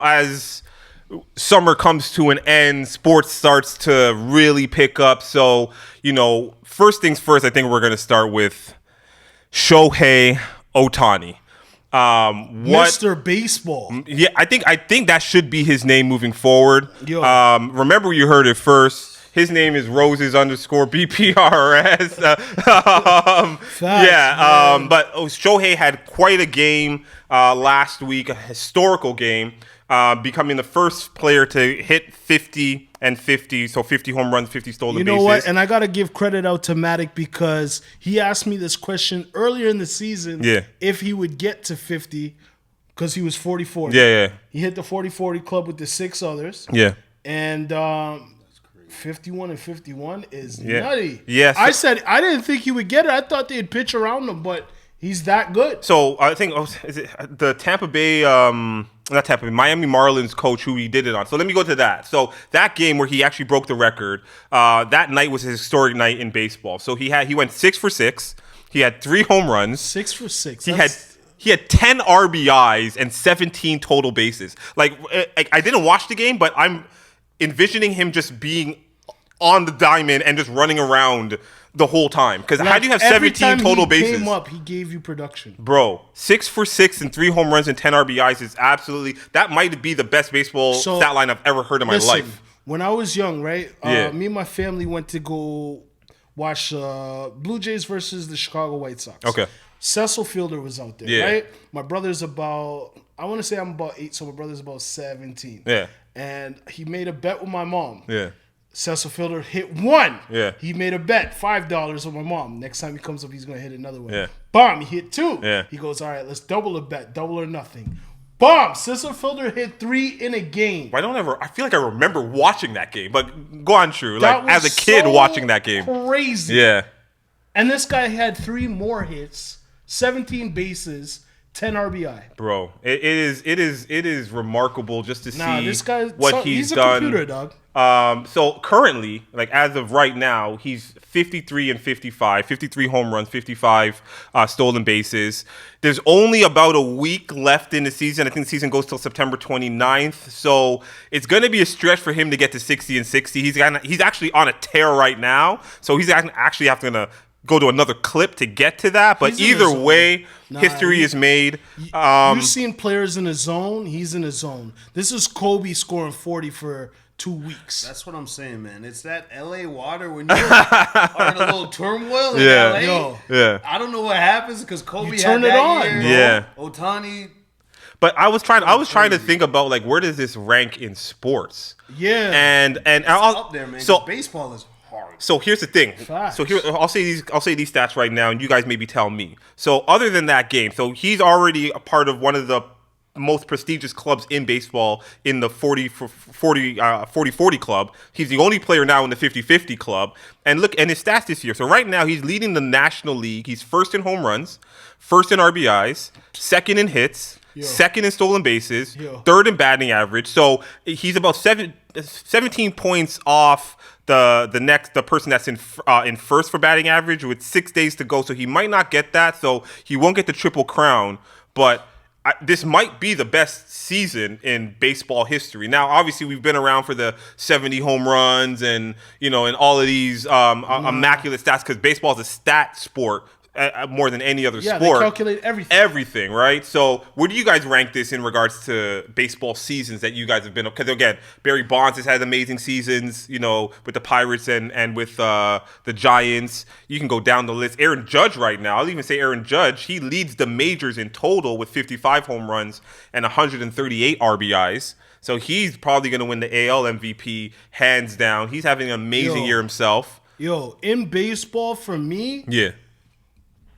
as summer comes to an end, sports starts to really pick up. So, first things first, I think we're going to start with Shohei Ohtani. Mr. Baseball. Yeah, I think that should be his name moving forward. Yo. Remember you heard it first. His name is Roses _ BPRS. But Shohei had quite a game last week, a historical game, becoming the first player to hit 50 and 50, so 50 home runs, 50 stolen bases. You know what? And I got to give credit out to Matic because he asked me this question earlier in the season if he would get to 50 because he was 40-40. Yeah. He hit the 40-40 club with the 6 others. Yeah. And 51 and 51 is nutty. Yes. I said I didn't think he would get it. I thought they'd pitch around him, but he's that good. So I think is it the Miami Marlins coach who he did it on. So let me go to that. So that game where he actually broke the record, that night was a historic night in baseball. So he went 6 for 6. He had 3 home runs. 6 for 6. He had 10 RBIs and 17 total bases. Like I didn't watch the game, but I'm envisioning him just being on the diamond and just running around the whole time. Because how do you have 17 total bases? Every time he came up, he gave you production. Bro, 6 for 6 and 3 home runs and 10 RBIs is absolutely, that might be the best baseball stat line I've ever heard in my life. When I was young, right? Yeah. Me and my family went to go watch Blue Jays versus the Chicago White Sox. Okay. Cecil Fielder was out there, right? My brother's about, I want to say I'm about 8, so my brother's about 17. Yeah. And he made a bet with my mom. Yeah. Cecil Fielder hit 1. Yeah. He made a bet, $5 with my mom. Next time he comes up, he's going to hit another one. Yeah. Bomb, he hit 2. Yeah. He goes, all right, let's double the bet, double or nothing. Bomb, Cecil Fielder hit 3 in a game. I feel like I remember watching that game, but go on, True. Like, as a kid watching that game. Crazy. Yeah. And this guy had 3 more hits, 17 bases, 10 RBI. Bro, it is remarkable just to see this guy, what he's done. He's a computer, dog. So currently, like as of right now, he's 53 and 55, 53 home runs, 55 stolen bases. There's only about a week left in the season. I think the season goes till September 29th. So it's going to be a stretch for him to get to 60 and 60. He's actually on a tear right now. So he's actually having to go to another clip to get to that. But either way, history is made. You've seen players in a zone. He's in a zone. This is Kobe scoring 40 for 2 weeks. That's what I'm saying, man. It's that LA water when you're in a little turmoil in LA. Yeah. I don't know what happens because Kobe You turn had it that on, year. bro. Yeah. Ohtani. But I was trying to think about like where does this rank in sports? Yeah. And It's up there, man. So baseball is hard. So here's the thing. Facts. So here I'll say these stats right now, and you guys maybe tell me. So other than that game, so he's already a part of one of the most prestigious clubs in baseball in the 40-40 club. He's the only player now in the 50-50 club. And look, and his stats this year. So right now he's leading the National League. He's first in home runs, first in RBIs, second in hits, second in stolen bases, third in batting average. So he's about 17 points off the person that's in first for batting average with 6 days to go. So he might not get that. So he won't get the Triple Crown, but this might be the best season in baseball history. Now, obviously, we've been around for the 70 home runs and all of these immaculate stats because baseball is a stat sport more than any other sport. Yeah, they calculate everything. Everything, right? So where do you guys rank this in regards to baseball seasons that you guys have been? Because, again, Barry Bonds has had amazing seasons, with the Pirates and with the Giants. You can go down the list. Aaron Judge right now, I'll even say Aaron Judge, he leads the majors in total with 55 home runs and 138 RBIs. So he's probably going to win the AL MVP hands down. He's having an amazing year himself. In baseball, for me, yeah,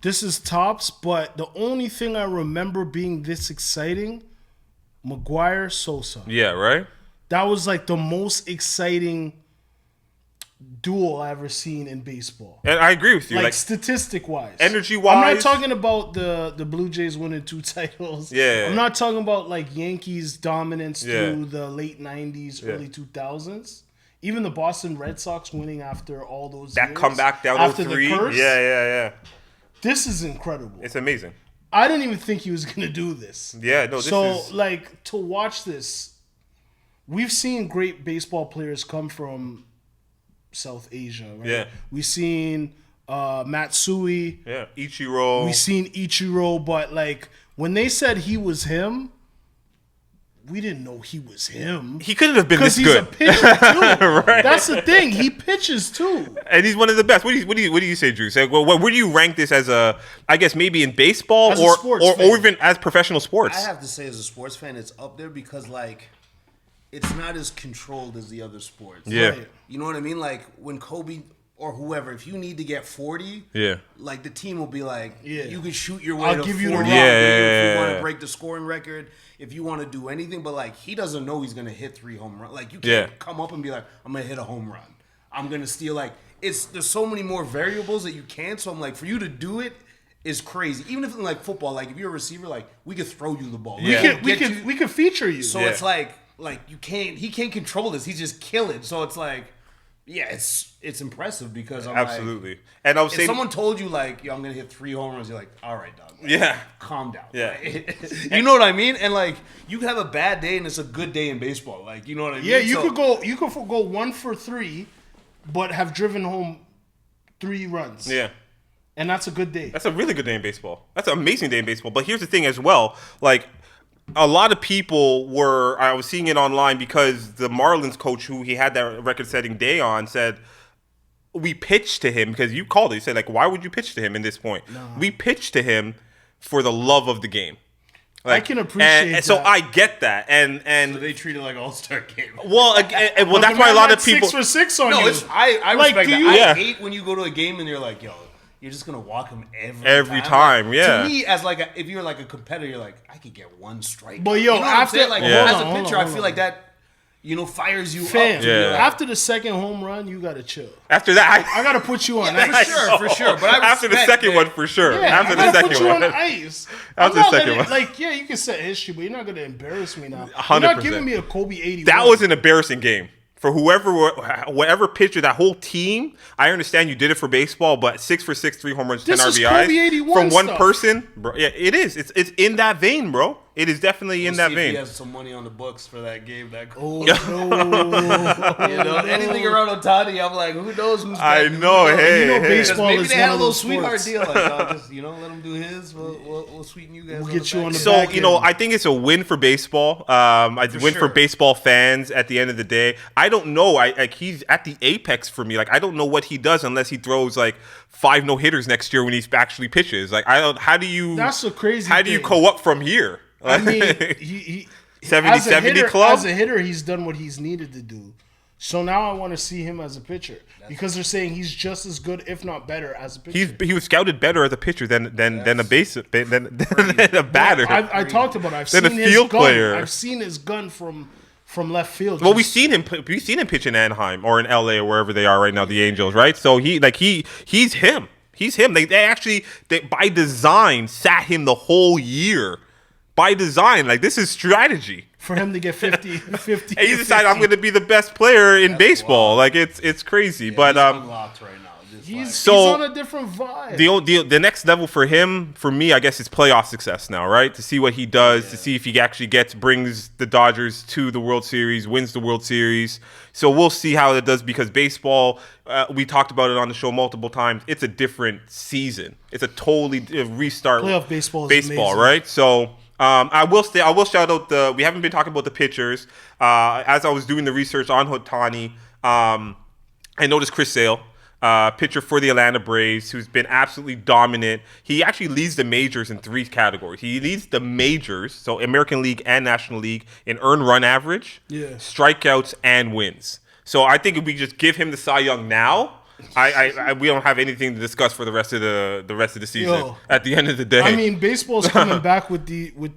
this is tops, but the only thing I remember being this exciting, McGuire Sosa. Yeah, right? That was like the most exciting duel I ever seen in baseball. And I agree with you. Like statistic-wise. Energy-wise. I'm not talking about the Blue Jays winning 2 titles. Yeah. I'm not talking about like Yankees dominance through the late 90s, early 2000s. Even the Boston Red Sox winning after all those years. That comeback down after 03. the curse. Yeah. This is incredible. It's amazing. I didn't even think he was going to do this. Yeah, no, this is... like, to watch this, we've seen great baseball players come from South Asia, right? Yeah. We've seen Matsui. Yeah, Ichiro. We've seen Ichiro, but, like, when they said he was him, we didn't know he was him. He couldn't have been this good. Because he's a pitcher, too. Right. That's the thing. He pitches, too. And he's one of the best. What do you say, Drew? So, where do you rank this as I guess maybe in baseball or even as professional sports? I have to say, as a sports fan, it's up there because, like, it's not as controlled as the other sports. Yeah. Right. You know what I mean? Like, when Kobe or whoever, if you need to get 40, like, the team will be like, you can shoot your way to 40. If you want to break the scoring record, if you want to do anything. But, like, he doesn't know he's going to hit 3 home runs. Like, you can't come up and be like, I'm going to hit a home run. I'm going to steal. Like, there's so many more variables that you can. So, I'm like, for you to do it is crazy. Even if in, like, football, like, if you're a receiver, like, we could throw you the ball. Yeah. We could feature you. So it's like you can't. He can't control this. He's just killing. So it's like, it's impressive because I'm absolutely. Like, and I was if saying, someone told you like, yo, I'm gonna hit 3 home runs, you're like, all right, dog. Like, calm down. Yeah, you know what I mean. And like, you could have a bad day and it's a good day in baseball. Like, you know what I mean. Yeah, you could go 1 for 3, but have driven home 3 runs. Yeah. And that's a good day. That's a really good day in baseball. That's an amazing day in baseball. But here's the thing as well, like, a lot of people I was seeing it online because the Marlins coach who he had that record-setting day on said, we pitched to him, because you called it. You said, like, why would you pitch to him in this point? No. We pitched to him for the love of the game. Like, I can appreciate and so I get that. And so they treat it like all-star game. Well, that's why a lot of people... 6 for 6 on you. I respect that. I hate when you go to a game and you're like, yo... You're just gonna walk him every time. Like, yeah. To me, as like if you're like a competitor, you're like, I could get 1 strike. But yo, you know after like as a pitcher, I feel like that, fires you up. Yeah. After the second home run, you gotta chill. After that, I gotta put you on ice. For sure. But after the second one, for sure. Yeah, after the second put you one, on ice. After the second one, like, yeah, you can set history, but you're not gonna embarrass me now. 100%. You're not giving me a Kobe 81. That was an embarrassing game. For whatever pitcher, that whole team, I understand you did it for baseball, but 6 for 6, 3 home runs, 10 RBIs Kobe 81 from one stuff. person, bro. Yeah, it is. It's in that vein, bro. It is definitely in that vein. He has some money on the books for that game. No. Anything around Otani, I'm like, who knows who's I know. Hey, baseball maybe is they had a one of little those sweetheart sports. deal. Like, I'll just let him do his. We'll sweeten you guys. We'll get you on the So, back end. I think it's a win for baseball. For baseball fans at the end of the day. I don't know. He's at the apex for me. Like, I don't know what he does unless he throws like 5 no-hitters next year when he actually pitches. Like, how do you... That's a crazy How do you go up from here? I mean, he 70 club? As a hitter, he's done what he's needed to do. So now I want to see him as a pitcher because they're saying he's just as good, if not better, as a pitcher. He was scouted better as a pitcher than a batter. I talked about it. I've seen his gun. Player. I've seen his gun from left field. Well, we've seen him pitch in Anaheim or in LA or wherever they are right now, the Angels, right? So he's him. He's him. They actually by design sat him the whole year. By design, like, this is strategy for him to get 50. And he decided, I'm going to be the best player in baseball. Wild. Like, it's crazy. Yeah, but he's unlocked right now. He's on a different vibe. The next level for him, for me, I guess, is playoff success now, right? To see what he does, to see if he actually brings the Dodgers to the World Series, wins the World Series. So we'll see how it does, because baseball, we talked about it on the show multiple times. It's a different season. It's a totally restart. Playoff baseball is baseball, amazing. Right? So. I will shout out we haven't been talking about the pitchers. As I was doing the research on Otani, I noticed Chris Sale, pitcher for the Atlanta Braves, who's been absolutely dominant. He actually leads the majors in 3 categories. He leads the majors, so American League and National League, in earned run average, strikeouts, and wins. So I think if we just give him the Cy Young now, we don't have anything to discuss for the rest of the season. At the end of the day, I mean, baseball's coming back with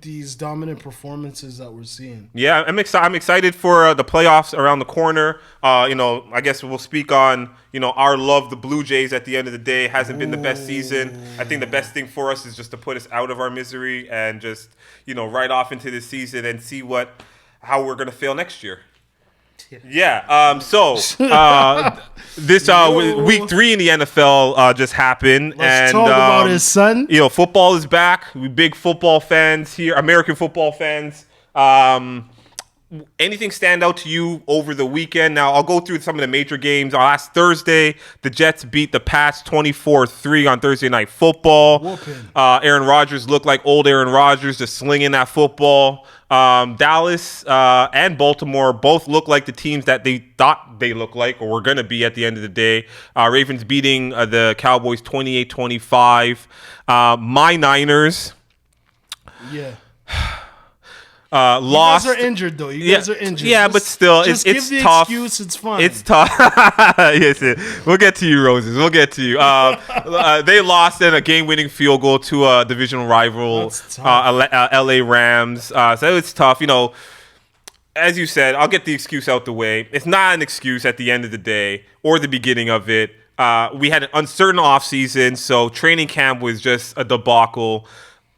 these dominant performances that we're seeing. Yeah, I'm excited for the playoffs around the corner. I guess we'll speak on our love, the Blue Jays. At the end of the day, hasn't been the best season. I think the best thing for us is just to put us out of our misery and just right off into this season and see how we're gonna fail next year. Yeah. This week 3 in the NFL just happened. Let's talk about his son. Football is back. We big football fans here, American football fans. Anything stand out to you over the weekend? Now, I'll go through some of the major games. Last Thursday, the Jets beat the Pats 24-3 on Thursday Night Football. Aaron Rodgers looked like old Aaron Rodgers, just slinging that football. Dallas and Baltimore both look like the teams that they thought they looked like or were going to be at the end of the day. Ravens beating the Cowboys 28-25. My Niners. Yeah. Lost. You guys are injured, though. You guys are injured. Yeah, but still, it's give the tough. Excuse, it's fine. It's tough. Yes, we'll get to you, Roses. We'll get to you. They lost in a game-winning field goal to a divisional rival, LA Rams. So it's tough. As you said, I'll get the excuse out the way. It's not an excuse at the end of the day or the beginning of it. We had an uncertain offseason, so training camp was just a debacle.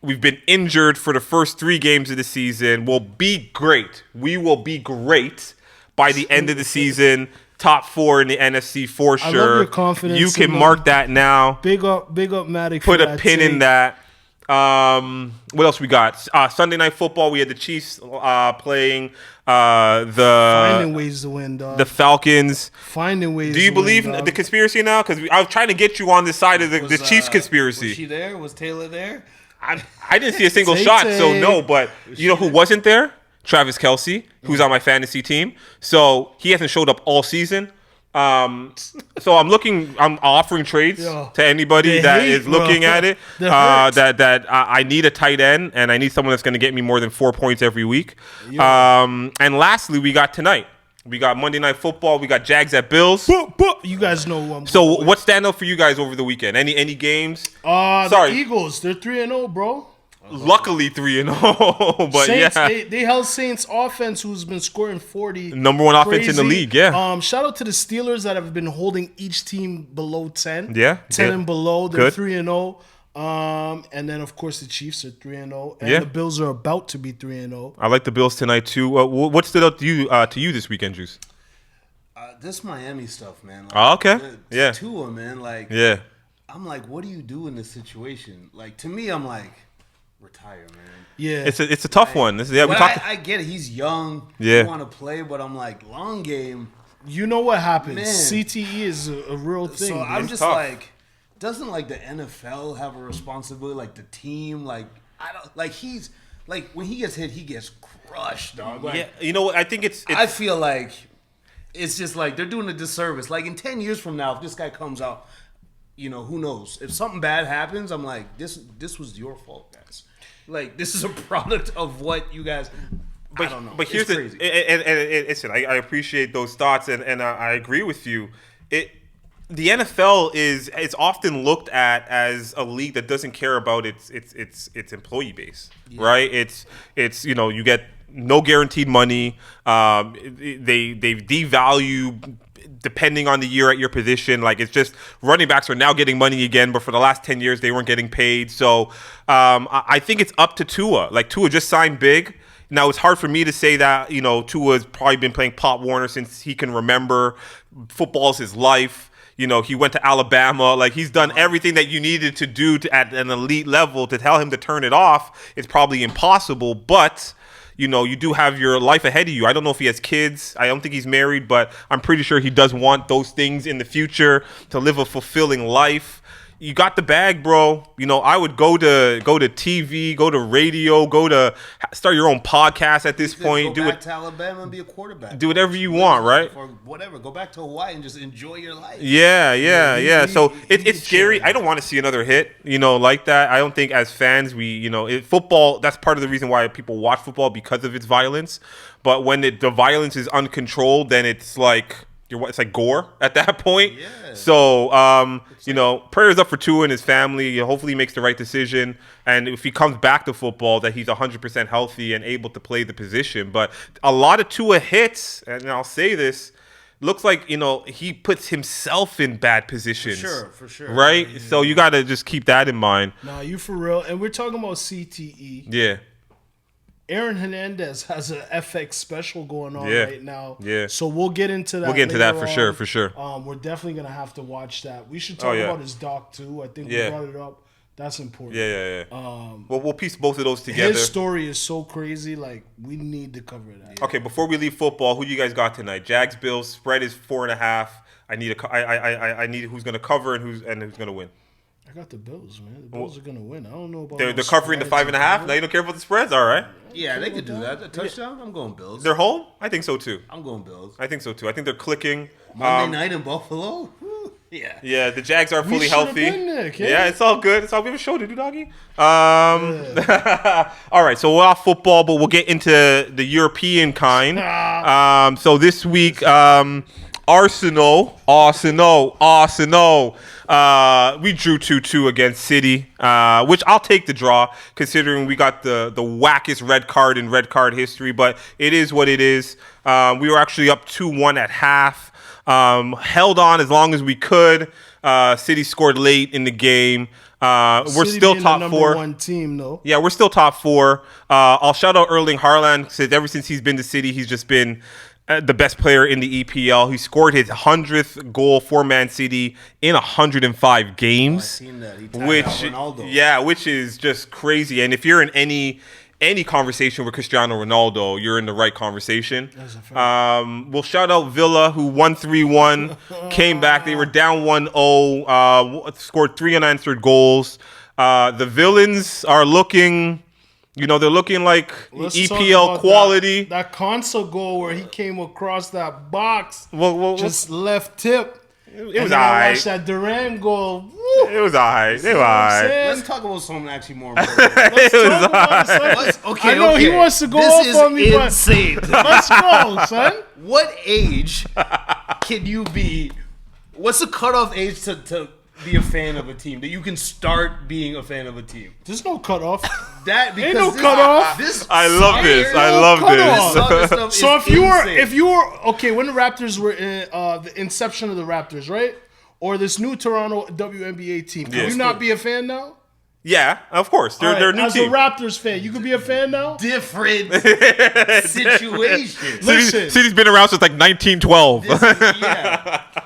We've been injured for the first 3 games of the season. We'll be great. We will be great by the end of the season. Top 4 in the NFC for sure. I love your confidence. You can mark that now. Big up, Matic. Put a pin in that. What else we got? Sunday Night Football. We had the Chiefs playing finding ways to win, dog. The Falcons. Finding ways. Do you believe the conspiracy now? Because I was trying to get you on the side of the Chiefs conspiracy. Was she there? Was Taylor there? I didn't see a single shot, so no. But you know who wasn't there? Travis Kelce, who's on my fantasy team. So he hasn't showed up all season. So I'm offering trades to anybody that is looking at it. That I need a tight end, and I need someone that's going to get me more than 4 points every week. And lastly, we got tonight. We got Monday Night Football. We got Jags at Bills. You guys know who I'm So what's stand out for you guys over the weekend? Any games? The Eagles. They're 3-0, bro. Luckily 3-0, but Saints, yeah. They held Saints offense, who's been scoring 40. Number 1 offense in the league, yeah. Shout out to the Steelers that have been holding each team below 10. Yeah. 10 and below. They're 3-0. And then, of course, the Chiefs are 3-0. And the Bills are about to be 3-0. I like the Bills tonight, too. What stood out to you this weekend, Juice? This Miami stuff, man. Okay. Yeah. Tua, man. Yeah. I'm like, what do you do in this situation? To me, I'm like, retire, man. Yeah. It's a tough one. I get it. He's young. Yeah. You want to play, but I'm like, long game. You know what happens. Man. CTE is a real thing. So I'm just tough. doesn't the NFL have a responsibility? The team, I don't he's when he gets hit, he gets crushed, dog. Yeah. You know what? I think I feel like it's just they're doing a disservice. In 10 years from now, if this guy comes out, who knows? If something bad happens, I'm like, this was your fault, guys. This is a product of what you guys. I don't know. But here's crazy. Listen, I appreciate those thoughts, and I agree with you. The NFL it's often looked at as a league that doesn't care about its employee base, right? It's you get no guaranteed money. They devalue depending on the year at your position. It's just running backs are now getting money again, but for the last 10 years they weren't getting paid. So I think it's up to Tua. Tua just signed big. Now it's hard for me to say that Tua's probably been playing Pop Warner since he can remember. Football's his life. He went to Alabama. He's done everything that you needed to do at an elite level. To tell him to turn it off is probably impossible, but you do have your life ahead of you. I don't know if he has kids. I don't think he's married, but I'm pretty sure he does want those things in the future to live a fulfilling life. You got the bag, bro. I would go to TV, go to radio, start your own podcast at this point. Go back to Alabama and be a quarterback. Do whatever you want, right? Or whatever. Go back to Hawaii and just enjoy your life. Yeah. So it's scary. I don't want to see another hit, like that. I don't think as fans football. That's part of the reason why people watch football, because of its violence. But when the violence is uncontrolled, then it's it's like gore at that point. Yeah. So, prayers up for Tua and his family. Hopefully he makes the right decision. And if he comes back to football, that he's 100% healthy and able to play the position. But a lot of Tua hits, and I'll say this, looks like, he puts himself in bad positions. For sure. Right? Yeah. So you got to just keep that in mind. Nah, you for real. And we're talking about CTE. Yeah. Aaron Hernandez has an FX special going on right now. Yeah. So we'll get into that. We'll get into that for sure, for sure. We're definitely going to have to watch that. We should talk about his doc, too. I think we brought it up. That's important. Yeah. Well, we'll piece both of those together. His story is so crazy. Like, we need to cover that. Okay, before we leave football, who do you guys got tonight? Jags, Bills. Spread is 4.5. I need who's going to cover and who's going to win. I got the Bills, man. The Bills are going to win. I don't know about they're covering the 5.5. Now you don't care about the spreads? All right. Yeah, they could do that. A touchdown? I'm going Bills. They're home? I think so, too. I'm going Bills. I think so, too. I think they're clicking. Monday night in Buffalo? Yeah. Yeah, the Jags are fully healthy. There, yeah, it's all good. It's all we have a show to do, doggy. All right, so we're off football, but we'll get into the European kind. So this week, Arsenal. We drew 2-2 against City, which I'll take the draw, considering we got the wackest red card in red card history, but it is what it is. We were actually up 2-1 at half. Held on as long as we could. City scored late in the game. We're City still being top the four. number 1 team, though. Yeah, we're still top 4. I'll shout out Erling Haaland, because ever since he's been to City, he's just been the best player in the EPL. He scored his 100th goal for Man City in 105 games. I've seen that. He tied out Ronaldo. Which is just crazy. And if you're in any conversation with Cristiano Ronaldo, you're in the right conversation. We'll shout out Villa, who won 3-1, came back. They were down 1-0, scored 3 unanswered goals. The villains are looking... they're looking like EPL quality. That Consa goal where he came across that box, just left tip. It was all right. I watched that Duran goal. Woo. It was all right. It was all right. Let's talk about something actually more important. I know he wants to go off on me, but insane. Let's go, son. What age can you be? What's the cutoff age to be a fan of a team, that you can start being a fan of a team? There's no cutoff. That because ain't no cutoff. I love this. I love this. So if you were okay when the Raptors were in the inception of the Raptors, right? Or this new Toronto WNBA team, can you not be a fan now? Yeah, of course. They're a new team. As a Raptors fan, you could be a fan now? Different situation. Listen. City's been around since like 1912.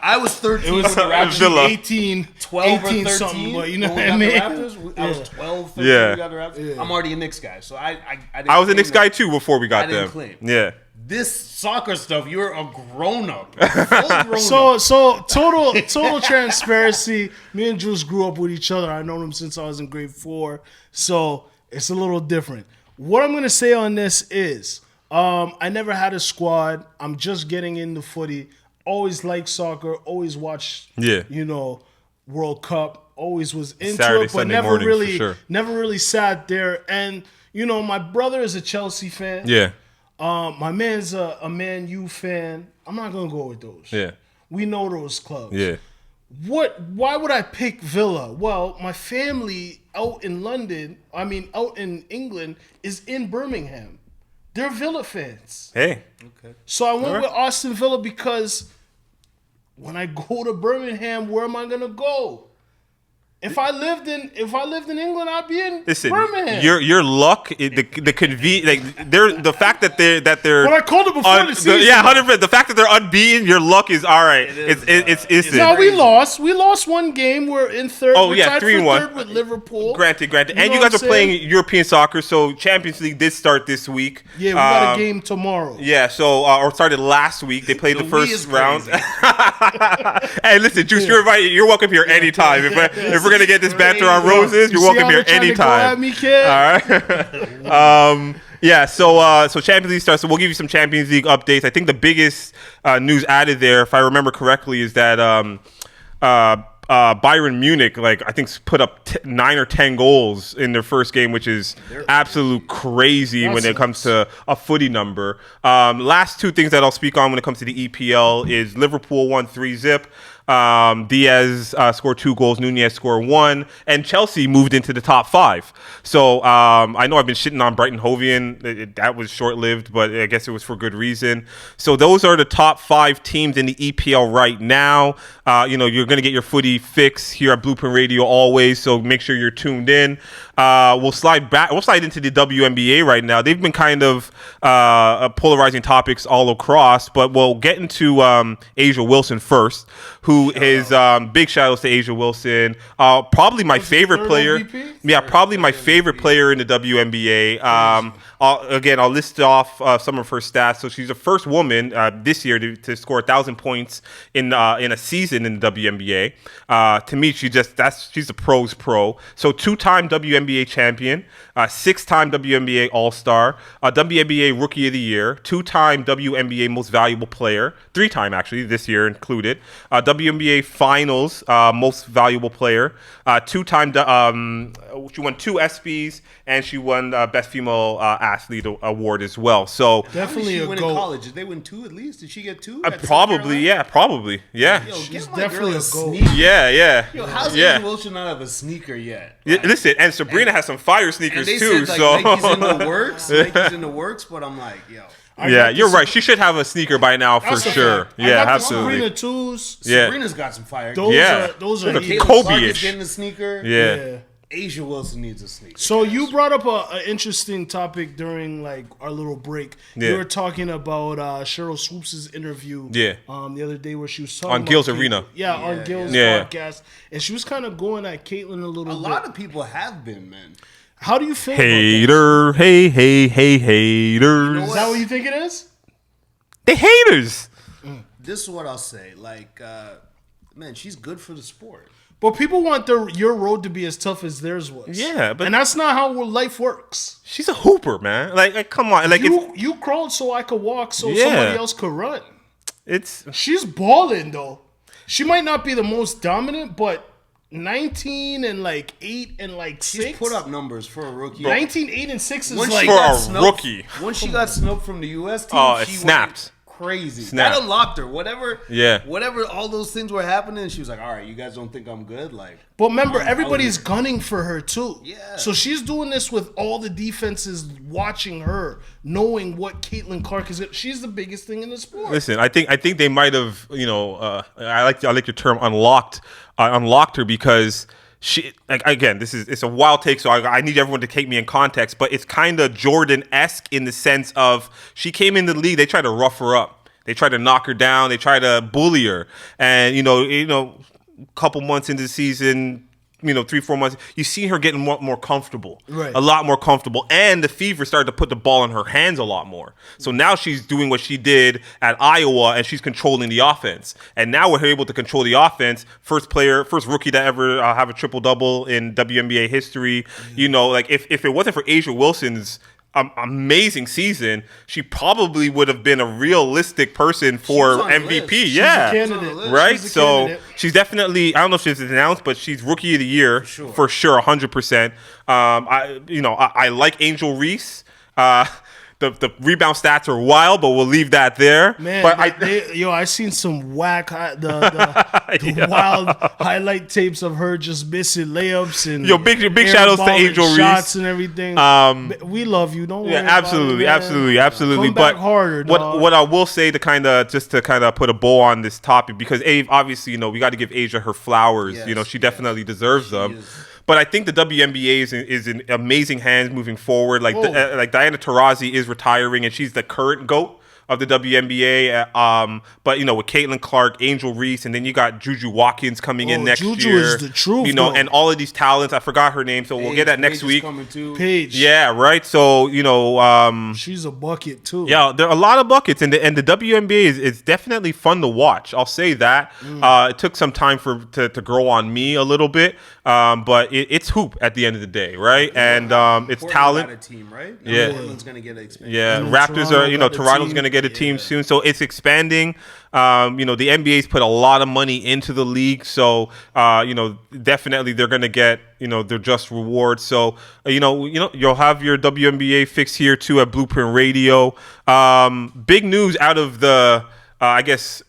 I was 13 when the Raptors 18, 12 18 or 13 something, but you know when what I we mean? got the Raptors. I was 12, 13 when we got the Raptors. I'm already a Knicks guy, so I didn't I was a Knicks guy too before we got them. Claim. Yeah. This soccer stuff, you're a grown-up. So total transparency, me and Jules grew up with each other. I've known him since I was in grade 4, so it's a little different. What I'm going to say on this is I never had a squad. I'm just getting into footy. Always liked soccer, always watched, World Cup, always was into Saturday, it, but Sunday mornings, never really sat there. And, my brother is a Chelsea fan. Yeah. My man's a Man U fan. I'm not gonna go with those. Yeah. We know those clubs. Yeah. Why would I pick Villa? Well, my family out in England is in Birmingham. They're Villa fans. Hey. Okay. So I went with Aston Villa because when I go to Birmingham, where am I gonna go? If I lived in England, I'd be in Birmingham. Your luck, the fact that they're. But I called it before the season. 100%. The fact that they're unbeaten, your luck is all right. It's no, we lost. We lost one game. We're in third. Oh, we're tied 3-1 third with Liverpool. Granted. And you guys are playing European soccer, so Champions League did start this week. Yeah, we got a game tomorrow. Yeah, so or started last week. They played the first round. Hey, listen, Juice, you're invited. You're welcome here anytime. If we're gonna get this banter on Roses, you're welcome here anytime. Me, kid? All right. Yeah. So Champions League starts. So we'll give you some Champions League updates. I think the biggest news added there, if I remember correctly, is that Bayern Munich, I think, put up 9 or 10 goals in their first game, which is absolute crazy when it comes to a footy number. Last two things that I'll speak on when it comes to the EPL is Liverpool won 3-0. Diaz scored 2 goals. Nunez scored 1. And Chelsea moved into the top 5. So I know I've been shitting on Brighton Hovian. That was short-lived, but I guess it was for good reason. So those are the top 5 teams in the EPL right now. You're going to get your footy fix here at Blueprint Radio always, so make sure you're tuned in. We'll slide into the WNBA right now. They've been kind of polarizing topics all across, but we'll get into Asia Wilson first, who is big shout outs to Asia Wilson. Probably my favorite player. MVP? Yeah, probably my favorite player in the WNBA. I'll list off some of her stats. So she's the first woman this year to score 1,000 points in a season in the WNBA. To me, she's a pro's pro. So 2-time WNBA champion, 6-time WNBA All-Star, WNBA Rookie of the Year, 2-time WNBA Most Valuable Player, 3-time actually this year included, WNBA Finals Most Valuable Player, 2-time. She won 2 ESPYs, and she won Best Female Athlete Award as well. So definitely a goal. In college, did they win 2 at least? Did she get 2? Probably, yeah. Yo, she's definitely a goal. Yeah. Yo, how's Asia Wilson not have a sneaker yet? Like, listen, and Sabrina has some fire sneakers too. Said, so Nike's in the works. Nike's in the works, but I'm like, yo. You're right. She should have a sneaker by now for sure. Yeah, absolutely. Sabrina twos. Sabrina's got some fire. Those are the Kobe-ish. Getting a sneaker. Yeah. Asia Wilson needs a sneaker. So you brought up an interesting topic during our little break. You were talking about Cheryl Swoops' interview. The other day where she was talking on Gil's Arena. On Gil's podcast, and she was kind of going at Caitlyn a little bit. A lot of people have been, man. How do you feel? Hater, about that? hey, haters. Is that what you think it is? The haters. This is what I'll say. Man, she's good for the sport. But people want your road to be as tough as theirs was. Yeah, and that's not how life works. She's a hooper, man. Like come on. Like you crawled so I could walk, so somebody else could run. She's balling though. She might not be the most dominant, but 19 and 8 and 6. She's put up numbers for a rookie. 19, 8 and 6 is for a rookie. Once she got snubbed from the U.S. team, she snapped. Crazy. That unlocked her. Whatever, all those things were happening, she was like, all right, you guys don't think I'm good? But remember, everybody's gunning for her too. Yeah. So she's doing this with all the defenses watching her, knowing what Caitlin Clark is. She's the biggest thing in the sport. Listen, I think they might have, I like your term, unlocked her because she, again, it's a wild take, so I need everyone to take me in context, but it's kind of Jordan-esque in the sense of she came in the league, they tried to rough her up. They tried to knock her down. They tried to bully her. And, a couple months into the season, 3-4 months, you see her getting more comfortable. Right. A lot more comfortable. And the Fever started to put the ball in her hands a lot more. So now she's doing what she did at Iowa, and she's controlling the offense. And now we're able to control the offense. First rookie to ever have a triple-double in WNBA history. If it wasn't for Asia Wilson's amazing season, she probably would have been a realistic person for MVP. She's a candidate. Right? She's definitely, I don't know if she's announced, but she's Rookie of the Year for sure, 100%. I like Angel Reese. The rebound stats are wild, but we'll leave that there. Man, but I seen some whack the wild highlight tapes of her just missing layups and big shout outs to Angel Reese, shots and everything. We love you. Don't worry. Absolutely. Come back harder. What I will say to kind of put a bow on this topic, because obviously we got to give Asia her flowers. Yes, she definitely deserves them. But I think the WNBA is in amazing hands moving forward. Like Diana Taurasi is retiring, and she's the current GOAT of the WNBA. But with Caitlin Clark, Angel Reese, and then you got Juju Watkins coming in next Juju year. Is the truth, and all of these talents. I forgot her name, so we'll get that next week. Paige. Yeah, right. So she's a bucket too. Yeah, there are a lot of buckets, and the WNBA is definitely fun to watch. I'll say that. It took some time to grow on me a little bit, but it's hoop at the end of the day, right? And it's Portland talent. Got a team, right? Yeah, Portland's gonna get expansion. Yeah, Raptors are. Toronto's gonna get a team soon, so it's expanding. The NBA's put a lot of money into the league, so definitely they're gonna get their just rewards. So you'll have your WNBA fix here too at Blueprint Radio. Big news out of the I guess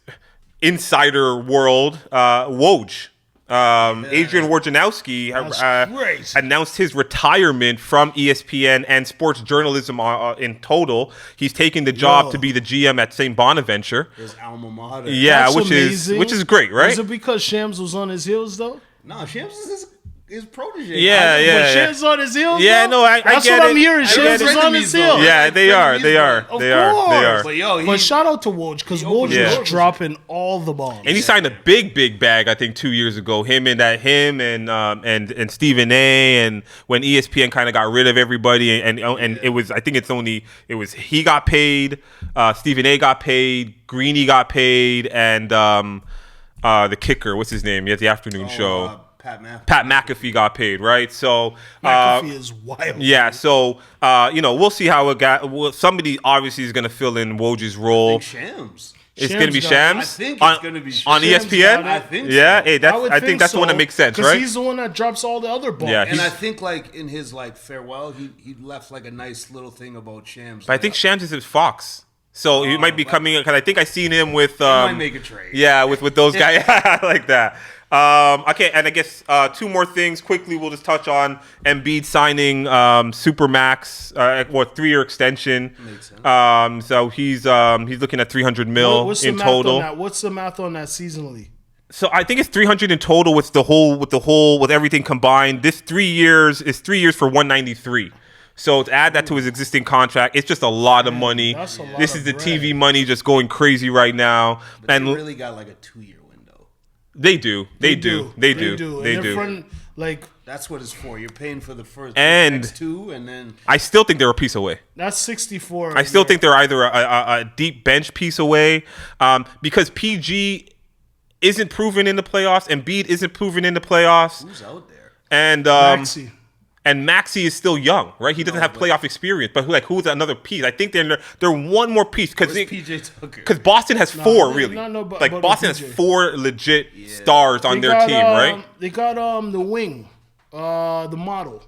insider world, Woj. Adrian Wojnarowski announced his retirement from ESPN and sports journalism in total. He's taking the job to be the GM at St. Bonaventure. His alma mater. Yeah, which is great, right? Is it because Shams was on his heels though? No, Shams is his protege. But Shams on his heels. Yeah, though? I That's get what it. I'm hearing. Shams is on his heels. Yeah, they are. They are. But shout out to Woj because Woj was dropping all the bombs. And he signed a big bag, I think, 2 years ago. Him and Stephen A. And when ESPN kind of got rid of everybody, and it was, I think it was he got paid, Stephen A. got paid, Greeny got paid, and the kicker, what's his name? He has the afternoon show. Pat McAfee got paid, right? So McAfee is wild. Yeah, so we'll see how it got. Well, somebody obviously is going to fill in Woj's role. I think Shams. It's going to be Shams. I think it's going to be Shams. On ESPN. I think so. Yeah, hey, I think that's the one that makes sense, right? Because he's the one that drops all the other bombs. Yeah, and I think like in his like farewell, he left like a nice little thing about Shams. But I think Shams is his Fox. So he might be coming in because I think I seen him with. Might make a trade. Yeah, with those guys like that. Okay, and I guess two more things quickly. We'll just touch on Embiid signing Supermax, 3-year extension. Makes sense. So he's looking at $300 million in total. What's the math on that seasonally? So I think it's 300 in total with everything combined. This 3 years is 3 years for 193. So to add that to his existing contract, it's just a lot of money. This is the TV money just going crazy right now. But and they really got like a 2-year window. They do. Like that's what it's for. You're paying for the first and 2, and then I still think they're a piece away. That's 64. I still think they're either a deep bench piece away, because PG isn't proven in the playoffs, and Embiid isn't proven in the playoffs. Who's out there? And Maxey. And Maxey is still young, right? He doesn't have playoff experience, but who's another piece? I think they're one more piece because PJ Tucker. Because Boston has 4 really. But Boston has 4 legit stars on their team, right? They got the wing, the model.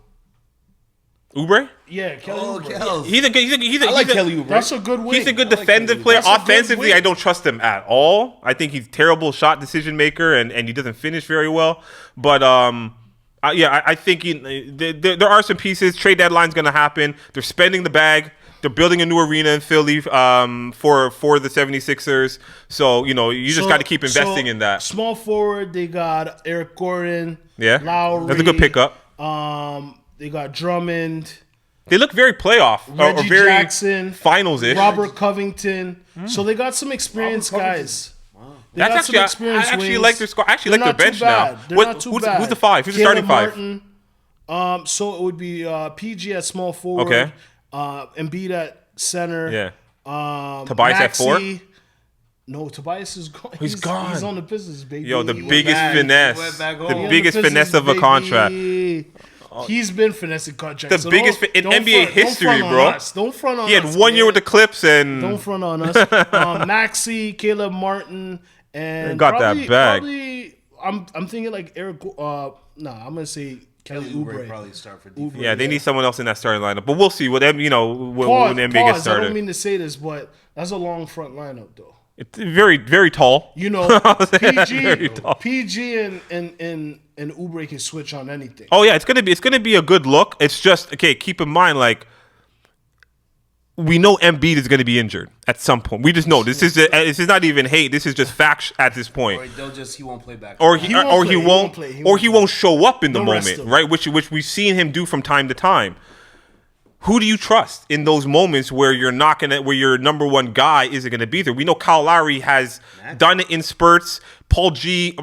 Oubre? Yeah, Kelly Oubre. Oubre. I like Kelly Oubre. That's a good wing. He's a good defensive player. Offensively, I don't trust him at all. I think he's a terrible shot decision maker, and he doesn't finish very well. But I think there are some pieces. Trade deadline's going to happen. They're spending the bag. They're building a new arena in Philly for the 76ers. So, you just got to keep investing in that. Small forward, they got Eric Gordon. Yeah. Lowry. That's a good pickup. They got Drummond. They look very playoff Reggie or very Jackson, finals-ish. Robert Covington. So they got some experienced guys. Wow. That's actually I actually like their score. I actually like their bench now. Who's the 5? Who's the starting 5? Martin. So it would be PG at small forward. Okay. Embiid at center. Yeah. Tobias Maxey, at 4? No, Tobias is gone. He's gone. He's on the business, baby. Yo, the biggest finesse. The biggest finesse of a contract. He's been finessing contracts. The biggest in NBA history, bro. Don't front on us. He had 1 year with the Clips and... Don't front on us. Maxey, Caleb Martin, and... Got that bag. Probably, I'm thinking like Eric... I'm going to say Kelly Oubre. Probably start for defense. Yeah, they need someone else in that starting lineup. But we'll see when the NBA gets started. I don't mean to say this, but that's a long front lineup, though. It's very, very tall. PG and Oubre can switch on anything. Oh yeah, it's gonna be a good look. It's just keep in mind, like, we know Embiid is gonna be injured at some point. We just know this is not even hate. This is just fact at this point. Or he won't play back. Or he won't show up in the moment, right? Which we've seen him do from time to time. Who do you trust in those moments where your number one guy isn't gonna be there? We know Kyle Lowry has done it in spurts. PG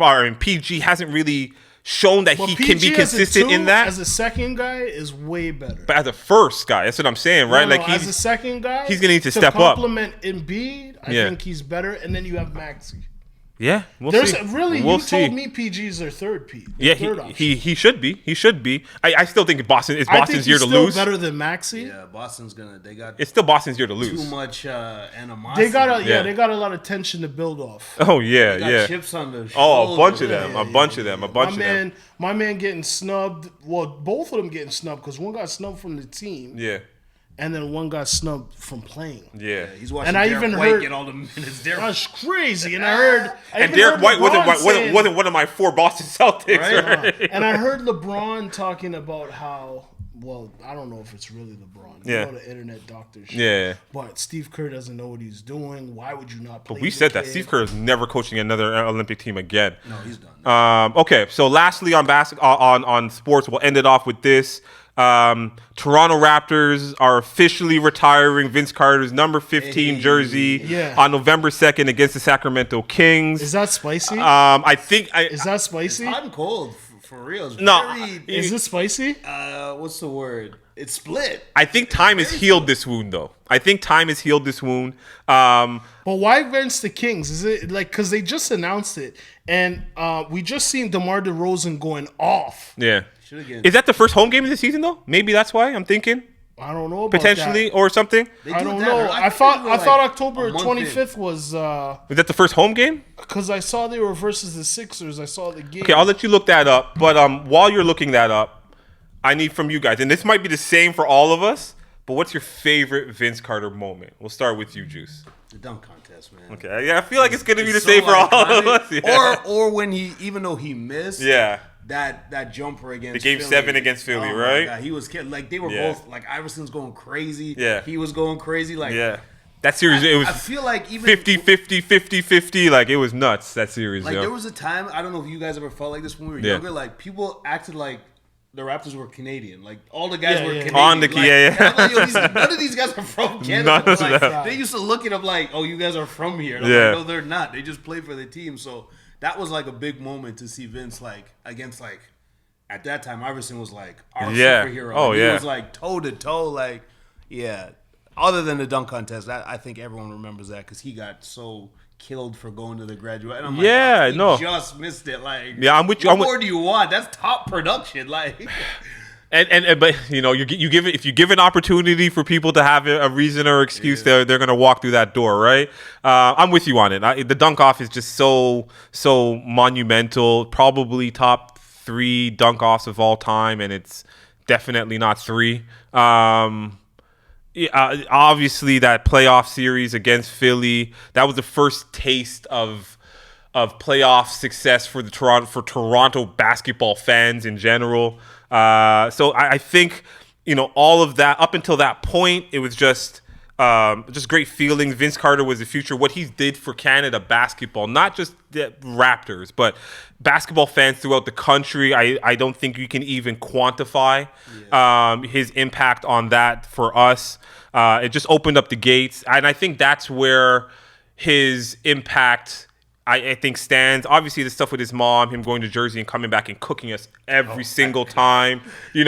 hasn't really shown that he can be consistent in that. As a second guy is way better. But as a first guy, that's what I'm saying, right? As a second guy, he's gonna need to step up. Complement Embiid, I think he's better, and then you have Maxey. Yeah, we'll see. You told me PG is their third P. Yeah, he should be. He should be. I still think Boston's year to lose. Better than Maxey. Yeah, Boston's gonna. It's still Boston's year to lose. Too much animosity. They got a lot of tension to build off. Oh yeah. Chips on the shoulder. Oh, a bunch of them. My man getting snubbed. Well, both of them getting snubbed because one got snubbed from the team. Yeah. and then one got snubbed from playing. Yeah, he's watching. And I even heard get all the minutes. That's crazy. And I heard. And Derek White wasn't one of my 4 Boston Celtics. Right? And I heard LeBron talking about how. Well, I don't know if it's really LeBron. You know, the internet doctor shit. Yeah. But Steve Kerr doesn't know what he's doing. Why would you not play? But we said that Steve Kerr is never coaching another Olympic team again. No, he's done. Okay, so lastly on sports, we'll end it off with this. Toronto Raptors are officially retiring Vince Carter's number 15 jersey on November 2nd against the Sacramento Kings. Is that spicy? I think. Is that spicy? It's hot and cold. For real. Is it spicy? What's the word? It's split. I think time has healed this wound, though. But why against the Kings? Is it like because they just announced it and we just seen DeMar DeRozan going off? Yeah. Is that the first home game of the season, though? Maybe that's why I'm thinking. I don't know about potentially that. Or something. I don't know. I thought October 25th was. Was that the first home game? Because I saw they were versus the Sixers. I saw the game. Okay, I'll let you look that up. But while you're looking that up, I need from you guys, and this might be the same for all of us. But what's your favorite Vince Carter moment? We'll start with you, Juice. The dunk contest, man. Okay, yeah, I feel like it's gonna be the same for all of us. Yeah. Or when even though he missed. Yeah. That jumper against the game Philly. 7 against Philly, right? God, he was like they were both like Iverson's going crazy. Yeah, he was going crazy. Like that series, it was. I feel like even 50-50, like it was nuts. That series, like there was a time I don't know if you guys ever felt like this when we were younger. Like people acted like the Raptors were Canadian. Like all the guys were Canadian. On the like, none of these guys are from Canada. Like, they used to look at them like, oh, you guys are from here. And I'm like, no, they're not. They just play for the team. So that was like a big moment to see Vince like against like. At that time, Iverson was like our superhero. Oh, he was like toe to toe. Like, other than the dunk contest, I think everyone remembers that because he got so killed for going to the graduate. And I'm like, he just missed it. Like, I'm with you. What more do you want? That's top production. Like, but you know, you give it if you give an opportunity for people to have a reason or excuse, they're gonna walk through that door, right? I'm with you on it. The dunk off is just so monumental. Probably top 3 dunk offs of all time, and it's definitely not 3. Obviously, that playoff series against Philly, that was the first taste of playoff success for Toronto basketball fans in general. So I think all of that up until that point, it was just great feelings. Vince Carter was the future. What he did for Canada basketball, not just the Raptors, but basketball fans throughout the country. I don't think you can even quantify his impact on that for us. It just opened up the gates. And I think that's where his impact, I think, stands. Obviously, the stuff with his mom, him going to Jersey and coming back and cooking us every single time. It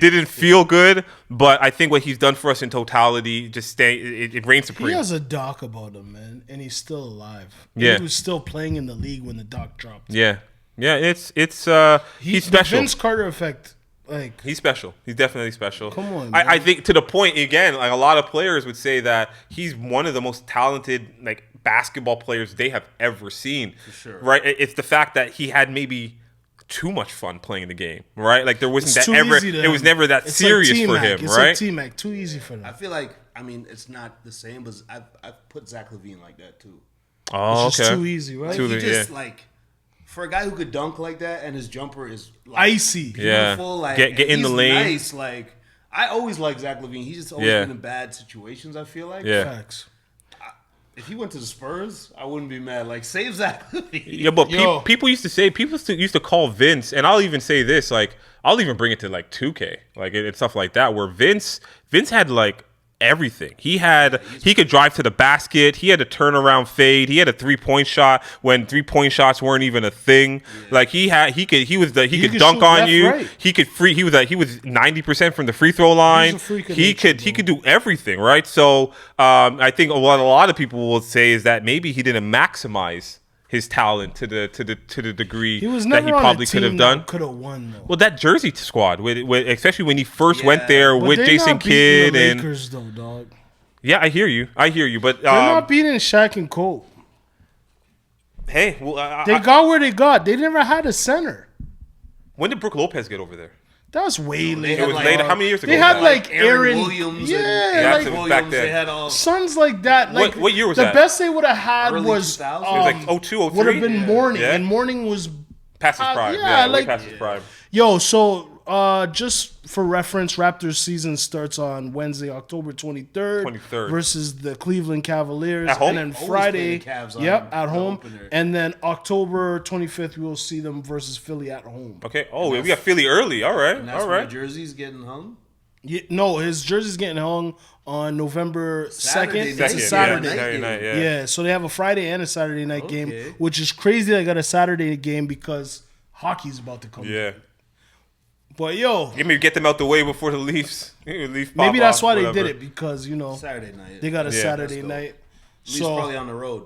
didn't feel good, but I think what he's done for us in totality it reigns supreme. He has a doc about him, man, and he's still alive. Yeah, he was still playing in the league when the doc dropped. Yeah, it's he's special. The Vince Carter effect. Like, he's special. He's definitely special. Come on, I think to the point again, like a lot of players would say that he's one of the most talented like basketball players they have ever seen. For sure. Right? It's the fact that he had maybe too much fun playing the game, right? Like there wasn't that ever. It was never that serious for him, it's right? Like T-Mac, too easy for them. I feel like it's not the same, but I've put Zach LaVine like that too. Oh, it's just too easy, right? He just like. For a guy who could dunk like that and his jumper is like icy, beautiful, like get in the lane. Nice, like I always liked Zach LaVine. He's just always been in bad situations. I feel like facts. If he went to the Spurs, I wouldn't be mad. Like save Zach LaVine. Yeah, but people used to call Vince, and I'll even say this, like I'll even bring it to like 2K, like and stuff like that, where Vince had like everything. He could drive to the basket. He had a turnaround fade. He had a 3-point shot when 3-point shots weren't even a thing. Yeah. Like he could dunk on you. Right. He was 90% from the free throw line. He could do everything, right? So I think what a lot of people will say is that maybe he didn't maximize his talent to the degree that he probably could have done. Could have won though. Well, that Jersey squad, especially when he first went there with Jason Kidd and Lakers, though, dog. Yeah, I hear you, but they're not beating Shaq and Cole. Hey, well, they got where they got. They never had a center. When did Brook Lopez get over there? That was way later. It was later. How many years ago? They had like Aaron Williams. Yeah, like Williams, back then. They had all sons like that. Like what year was the that? best they would have had Early was 2000s? It was like 02, 03? would have been Morning, Yeah. and Morning was Past his prime. yeah, Way like- past his prime. Yo, so just for reference, Raptors season starts on Wednesday, October 23rd 23rd. versus the Cleveland Cavaliers. At home? And then Always Friday, play the Cavs on at the home. opener. And then October 25th, we will see them versus Philly at home. Okay. Oh, we got Philly early. All right. And that's All when right. the jersey's getting hung. Yeah, no, his jersey's getting hung on November 2nd. Saturday It's night. a Second, Saturday. yeah, Saturday night, yeah. Yeah, so they have a Friday and a Saturday night game, Okay. which is crazy. They got a Saturday game because hockey's about to come. Yeah. But yo, Maybe get them out the way before the Leafs. Leafs maybe pop that's off, why whatever. they did it because Saturday night. they got a Yeah. Saturday Let's go. night. Leafs So probably on the road.